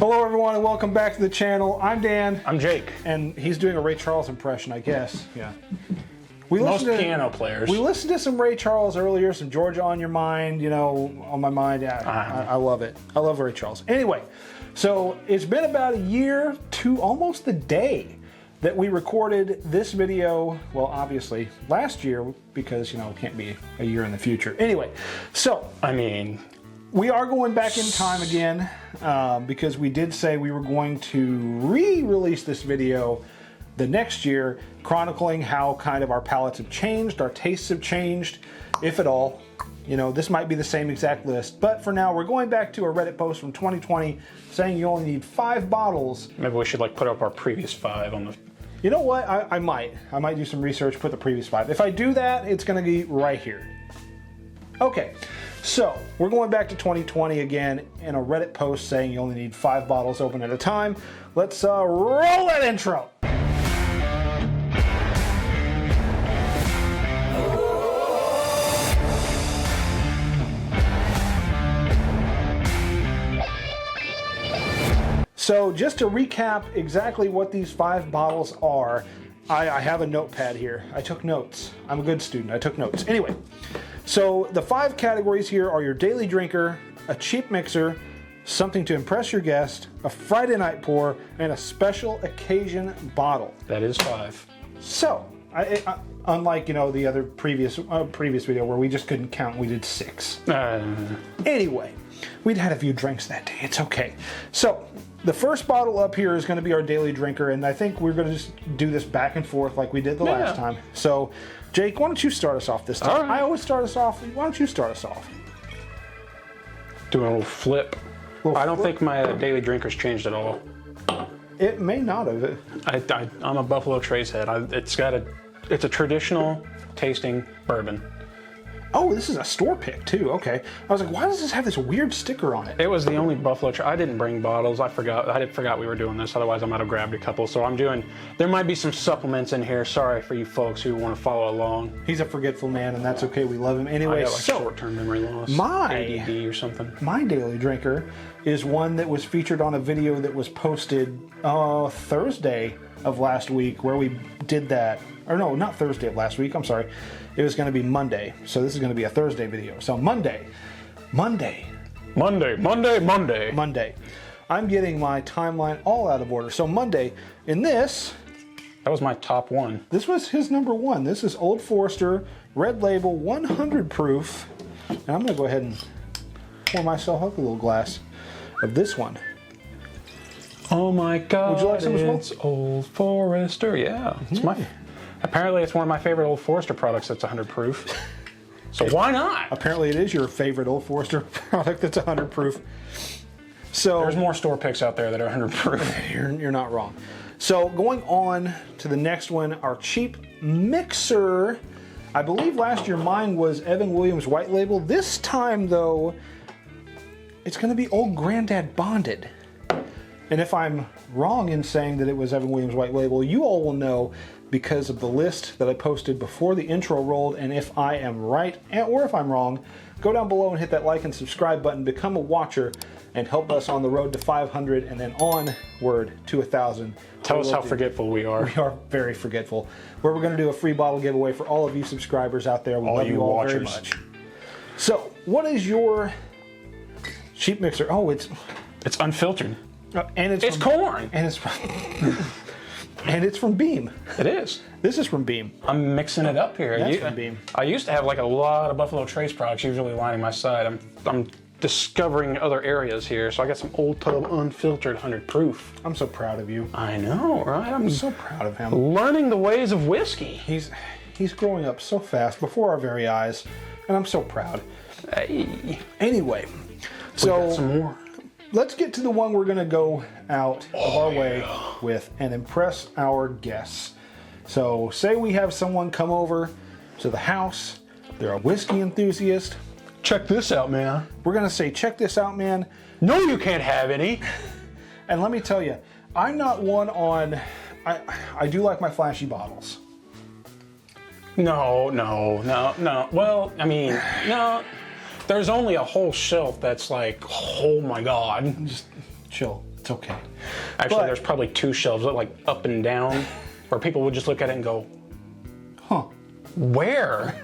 Hello everyone and welcome back to the channel. I'm Dan. I'm Jake. And he's doing a Ray Charles impression, I guess. Yeah. Most piano players. We listened to some Ray Charles earlier, some Georgia on Your Mind, you know, on my mind. Yeah, I love it. I love Ray Charles. Anyway, so it's been about a year to almost the day that we recorded this video. Well, obviously last year because, you know, it can't be a year in the future. Anyway, so. I mean, we are going back in time again because we did say we were going to re-release this video the next year, chronicling how kind of our palates have changed, our tastes have changed, if at all. You know, this might be the same exact list, but for now we're going back to a Reddit post from 2020 saying you only need 5 bottles. Maybe we should like put up our previous 5 on the... You know what? I might do some research, put the previous 5. If I do that, it's going to be right here. Okay. So, we're going back to 2020 again in a Reddit post saying you only need 5 bottles open at a time. Let's roll that intro. So, just to recap exactly what these 5 bottles are, I have a notepad here. I took notes. I'm a good student. I took notes. Anyway. So the 5 categories here are your daily drinker, a cheap mixer, something to impress your guest, a Friday night pour, and a special occasion bottle. That is 5. So, unlike, you know, the other previous video where we just couldn't count, we did 6. Anyway, we'd had a few drinks that day. It's okay. So, the first bottle up here is going to be our daily drinker, and I think we're going to just do this back and forth like we did the last time. So, Jake, why don't you start us off this time? All right. I always start us off. Why don't you start us off? Doing a little flip. I don't think my daily drinker's changed at all. It may not have. I'm a Buffalo Trace head. It's a traditional tasting bourbon. Oh, this is a store pick too. Okay. I was like, why does this have this weird sticker on it? It was the only Buffalo Trace. I didn't bring bottles. I forgot we were doing this. Otherwise, I might have grabbed a couple. So I'm doing. There might be some supplements in here. Sorry for you folks who want to follow along. He's a forgetful man, and that's okay. We love him anyway. I got like short-term memory loss. ADD or something. My daily drinker is one that was featured on a video that was posted Thursday of last week, where we did that. Or no, not Thursday of last week. I'm sorry. It was going to be Monday. So this is going to be a Thursday video. So Monday. I'm getting my timeline all out of order. So Monday, in this... That was my top one. This was his number 1. This is Old Forester, Red Label, 100 proof. And I'm going to go ahead and pour myself up a little glass of this one. Oh my God! Would you like some as well? It's Old Forester. Yeah, it's my... Apparently, it's one of my favorite Old Forester products that's 100 proof. So why not? Apparently, it is your favorite Old Forester product that's 100 proof. So there's more store picks out there that are 100 proof. You're not wrong. So going on to the next one, our cheap mixer. I believe last year mine was Evan Williams White Label. This time, though, it's going to be Old Granddad Bonded. And if I'm wrong in saying that it was Evan Williams White Label, you all will know because of the list that I posted before the intro rolled. And if I am right, or if I'm wrong, go down below and hit that like and subscribe button, become a watcher, and help us on the road to 500 and then onward to 1,000. Tell us how forgetful we are. We are very forgetful. Where we're going to do a free bottle giveaway for all of you subscribers out there. We love you all very much. So, what is your cheap mixer? Oh, it's unfiltered. And it's corn. And it's and it's from Beam. It is. This is from Beam. I'm mixing it up here. That's from Beam. I used to have like a lot of Buffalo Trace products usually lining my side. I'm discovering other areas here. So I got some Old Tub unfiltered 100 proof. I'm so proud of you. I know, right? I'm so proud of him. Learning the ways of whiskey. He's growing up so fast before our very eyes, and I'm so proud. Hey. Anyway, we got some more. Let's get to the one we're going to go out of our way with and impress our guests. So say we have someone come over to the house. They're a whiskey enthusiast. Check this out, man. We're going to say, check this out, man. No, you can't have any. And let me tell you, I'm not one on... I do like my flashy bottles. No. Well, I mean, no. There's only a whole shelf that's like, oh my God. Just chill. It's okay. Actually, there's probably 2 shelves, like up and down, where people would just look at it and go, huh, where?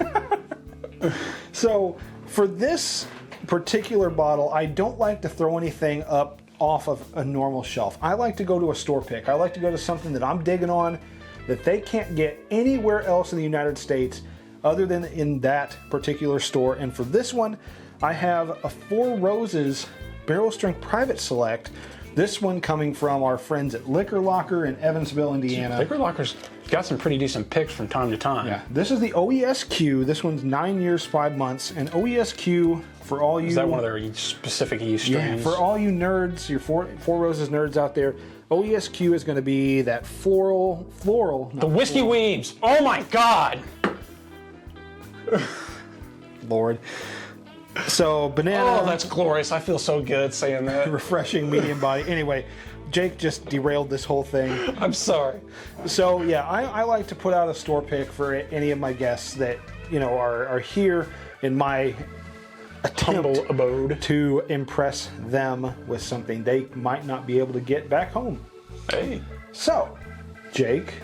So for this particular bottle, I don't like to throw anything up off of a normal shelf. I like to go to a store pick. I like to go to something that I'm digging on that they can't get anywhere else in the United States other than in that particular store. And for this one, I have a 4 Roses Barrel Strength Private Select. This one coming from our friends at Liquor Locker in Evansville, Indiana. Liquor Locker's got some pretty decent picks from time to time. Yeah, this is the OESQ. This one's 9 years, 5 months. And OESQ, for all you... Is that one of their specific yeast strains? Yeah, for all you nerds, your Four Roses nerds out there, OESQ is going to be that floral... The Whiskey Weebs! Oh my God! Lord. So, banana... Oh, that's glorious. I feel so good saying that. Refreshing medium body. Anyway, Jake just derailed this whole thing. I'm sorry. So, yeah, I like to put out a store pick for any of my guests that, you know, are here in my Humble abode. to impress them with something they might not be able to get back home. Hey. So, Jake...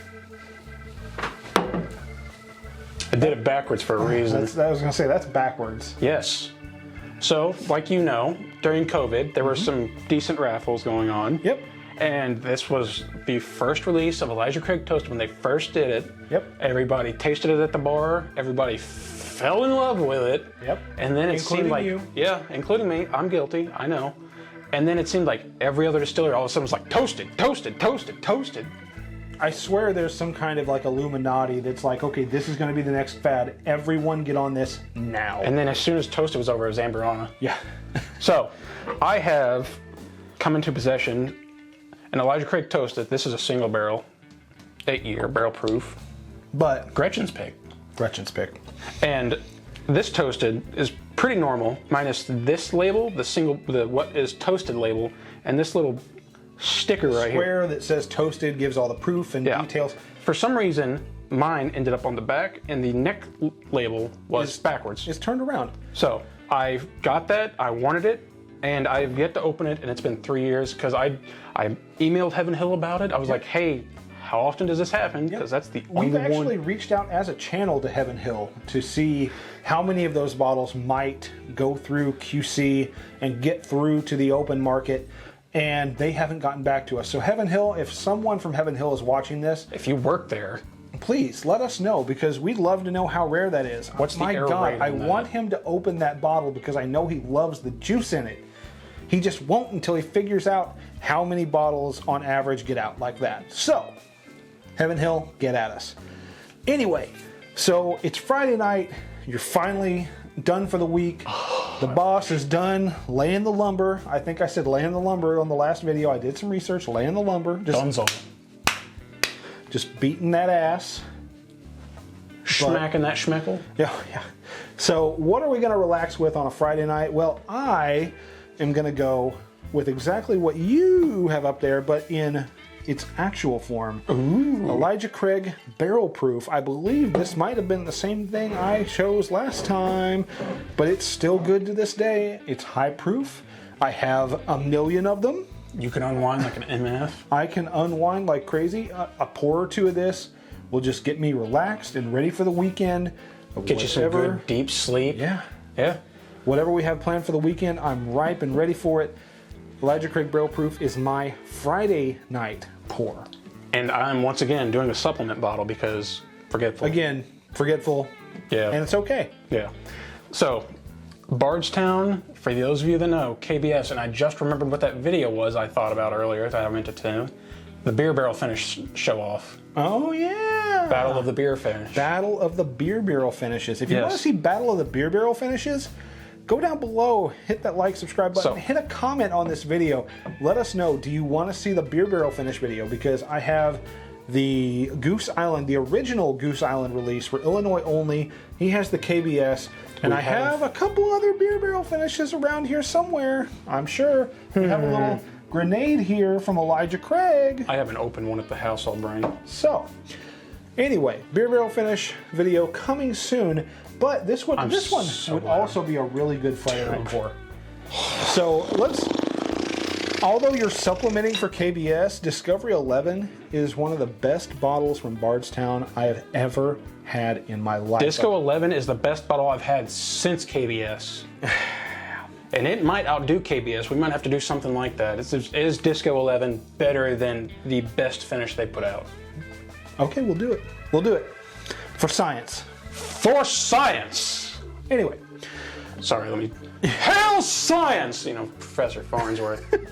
I did it backwards for a reason. I was going to say, that's backwards. Yes. So, like you know, during COVID, there were some decent raffles going on. Yep. And this was the first release of Elijah Craig Toast when they first did it. Yep. Everybody tasted it at the bar. Everybody fell in love with it. Yep. And then it Including seemed like, you. yeah, including me. I'm guilty. I know. And then it seemed like every other distillery all of a sudden was like toasted, toasted, toasted, toasted. I swear there's some kind of like Illuminati that's like, okay, this is going to be the next fad. Everyone get on this now. And then as soon as toasted was over, it was Amberana. Yeah. So, I have come into possession an Elijah Craig Toasted. This is a single barrel, 8-year barrel proof. But Gretchen's pick. Gretchen's pick. And this toasted is pretty normal, minus this label, the what is toasted label, and this little sticker right here. Square that says toasted gives all the proof and details. For some reason, mine ended up on the back, and the neck label was backwards. It's turned around. So I got that, I wanted it, and I've yet to open it, and it's been 3 years because I emailed Heaven Hill about it. I was like, hey, how often does this happen? Because that's the only We've one. actually reached out as a channel to Heaven Hill to see how many of those bottles might go through QC and get through to the open market, and they haven't gotten back to us. So Heaven Hill, if someone from Heaven Hill is watching this, If you work there, please let us know, because we'd love to know how rare that is. What's the My error God, rate I on that? want him to open that bottle because I know he loves the juice in it. He just won't until he figures out how many bottles on average get out like that. So, Heaven Hill, get at us. Anyway, so it's Friday night. You're finally done for the week. The boss is done laying the lumber. I think I said laying the lumber on the last video. I did some research, laying the lumber. Dunzo. Just beating that ass. Smacking that schmeckle. Yeah. So what are we going to relax with on a Friday night? Well, I am going to go with exactly what you have up there, but in its actual form. Ooh. Elijah Craig Barrel Proof. I believe this might have been the same thing I chose last time, but it's still good to this day. It's high proof. I have 1 million of them. You can unwind like an MF. I can unwind like crazy. A pour or two of this will just get me relaxed and ready for the weekend. Get you some good deep sleep. Yeah. Yeah. Whatever we have planned for the weekend, I'm ripe and ready for it. Elijah Craig Barrel Proof is my Friday night pour. And I'm once again doing a supplement bottle because forgetful. Again, forgetful. Yeah. And it's okay. Yeah. So, Bardstown, for those of you that know, KBS, and I just remembered what that video was I thought about earlier that I meant to tune. The beer barrel finish show off. Oh, yeah. Battle of the beer finish. Battle of the beer barrel finishes. If you Yes. want to see Battle of the beer barrel finishes, go down below, hit that like, subscribe button, So- hit a comment on this video. Let us know, do you want to see the beer barrel finish video? Because I have the Goose Island, the original Goose Island release for Illinois only. He has the KBS. And I have a couple other beer barrel finishes around here somewhere, I'm sure. We have a little grenade here from Elijah Craig. I have an open one at the house I'll bring. So, anyway, beer barrel finish video coming soon. But this one, so would glad. also be a really good Friday night pour. So let's Although you're supplementing for KBS, Discovery 11 is one of the best bottles from Bardstown I have ever had in my life. Disco 11 is the best bottle I've had since KBS. And it might outdo KBS. We might have to do something like that. Is Disco 11 better than the best finish they put out? Okay, we'll do it. We'll do it. For science. For science! Anyway. Sorry, let me... Hell science! You know, Professor Farnsworth.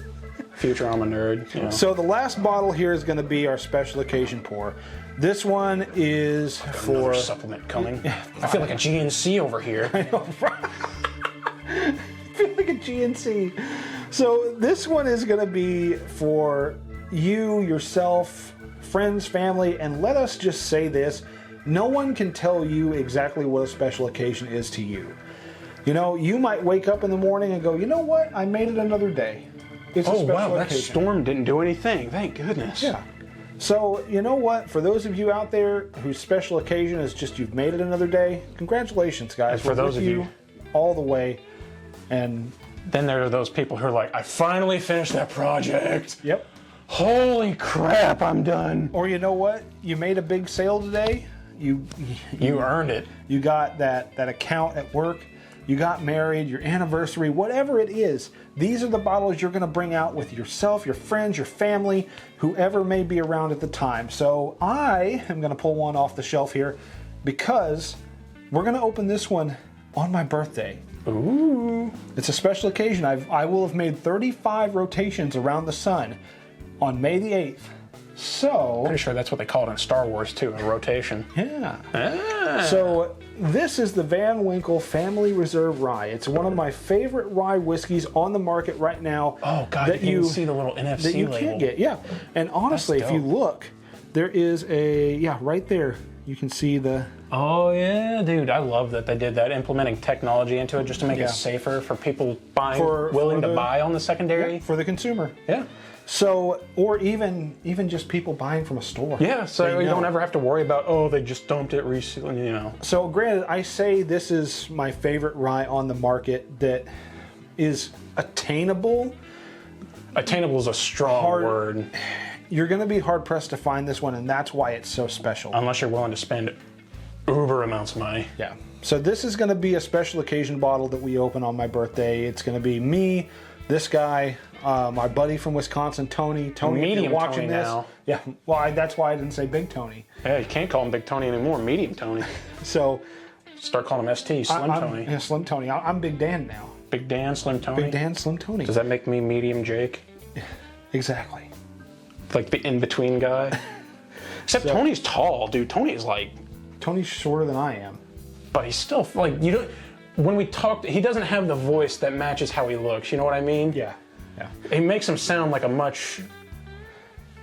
Futurama nerd. You know. So the last bottle here is going to be our special occasion pour. This one is for... Another supplement coming. I feel like a GNC over here. I know, right? I feel like a GNC. So this one is going to be for you, yourself, friends, family, and let us just say this. No one can tell you exactly what a special occasion is to you. You know, you might wake up in the morning and go, you know what? I made it another day. It's a special occasion. That storm didn't do anything. Thank goodness. Yeah. So, you know what? For those of you out there whose special occasion is just you've made it another day, congratulations, guys. And for those of you all the way. And then there are those people who are like, I finally finished that project. Yep. Holy crap, I'm done. Or you know what? You made a big sale today. You earned it. You got that account at work. You got married, your anniversary, whatever it is. These are the bottles you're going to bring out with yourself, your friends, your family, whoever may be around at the time. So I am going to pull one off the shelf here because we're going to open this one on my birthday. Ooh. It's a special occasion. I will have made 35 rotations around the sun on May the 8th. So... Pretty sure that's what they call it in Star Wars too, a rotation. Yeah. Ah. So this is the Van Winkle Family Reserve Rye. It's one of my favorite rye whiskeys on the market right now. Oh God, that you can see the little NFC that you label. can't get. Yeah, and honestly, if you look, there is right there. You can see the... Oh yeah, dude, I love that they did that, implementing technology into it just to make it safer for people willing to buy on the secondary. Yeah, for the consumer. Yeah. So, or even just people buying from a store. Yeah, so you don't ever have to worry about, oh, they just dumped it recently, you know. So granted, I say this is my favorite rye on the market that is attainable. Attainable is a strong word. You're going to be hard-pressed to find this one, and that's why it's so special. Unless you're willing to spend uber amounts of money. Yeah. So this is going to be a special occasion bottle that we open on my birthday. It's going to be me, this guy, my buddy from Wisconsin, Tony. Tony, Medium if you're watching Tony this, now. Yeah. Well, that's why I didn't say Big Tony. Yeah, you can't call him Big Tony anymore. Medium Tony. So start calling him ST, Slim Tony. Yeah, Slim Tony. I'm Big Dan now. Big Dan, Slim Tony. Big Dan, Slim Tony. Does that make me Medium Jake? Exactly. Like the in-between guy. Except Tony's tall, dude. Tony's shorter than I am. But he's still like, you don't. When we talk, he doesn't have the voice that matches how he looks. You know what I mean? Yeah. Yeah. It makes him sound like a much...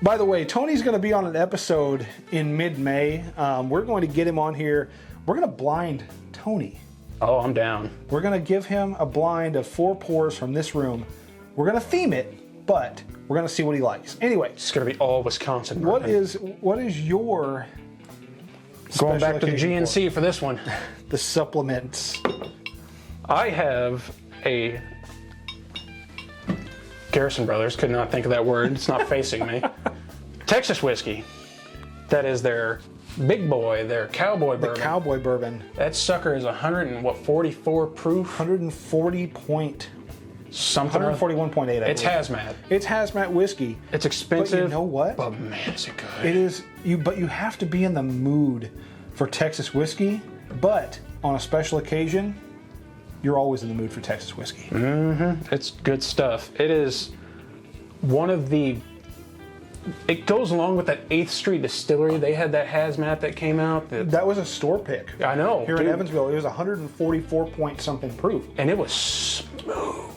By the way, Tony's going to be on an episode in mid-May. We're going to get him on here. We're going to blind Tony. Oh, I'm down. We're going to give him a blind of 4 pours from this room. We're going to theme it, but we're going to see what he likes. Anyway. It's going to be all Wisconsin. What is your... Going back to the GNC for this one. The supplements. I have a... Garrison Brothers, could not think of that word. It's not facing me. Texas whiskey. That is their big boy, their cowboy bourbon. The cowboy bourbon. That sucker is 144 proof? 140 point... Something. 141.8. It's hazmat. It's hazmat whiskey. It's expensive. But you know what? But man, is it good. It is. But you have to be in the mood for Texas whiskey. But on a special occasion, you're always in the mood for Texas whiskey. Mm-hmm. It's good stuff. It is one of the... It goes along with that 8th Street Distillery. They had that hazmat that came out. That was a store pick. I know. Here in Evansville, it was 144 point something proof. And it was smooth.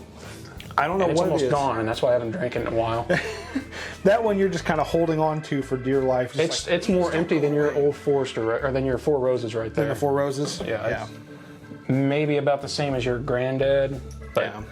I don't know what it is. It's almost gone, and that's why I haven't drank it in a while. That one you're just kind of holding on to for dear life. It's more empty than your Old Forester, or than your Four Roses right there. Than the Four Roses? Yeah. Maybe about the same as your granddad. But yeah.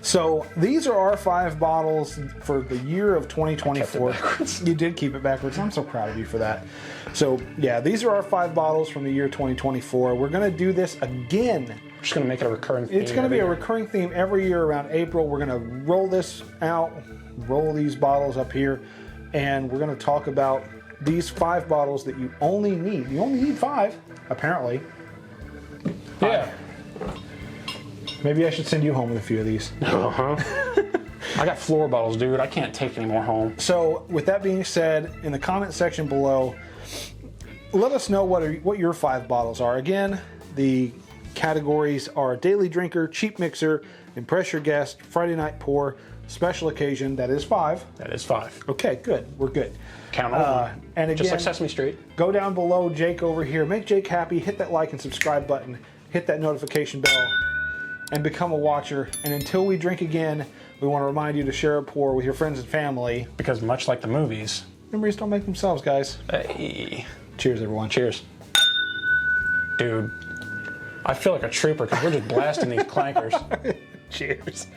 So these are our 5 bottles for the year of 2024. You did keep it backwards. I'm so proud of you for that. So yeah, these are our 5 bottles from the year 2024. We're going to do this again. We're just going to make it a recurring theme. It's going to be a recurring theme every year around April. We're going to roll this out, roll these bottles up here, and we're going to talk about these 5 bottles that you only need. You only need 5, apparently. Yeah. Maybe I should send you home with a few of these. Uh-huh. I got floor bottles, dude. I can't take any more home. So with that being said, in the comment section below, let us know what your 5 bottles are. Again, the categories are Daily Drinker, Cheap Mixer, Impress Your Guest, Friday Night Pour, Special Occasion. That is 5. That is 5. Okay, good. We're good. Count on. And again, just like Sesame Street. Go down below, Jake over here. Make Jake happy. Hit that like and subscribe button. Hit that notification bell. And become a watcher. And until we drink again, we want to remind you to share a pour with your friends and family. Because much like the movies, memories don't make themselves, guys. Hey. Cheers, everyone. Cheers. Dude, I feel like a trooper because we're just blasting these clankers. Cheers.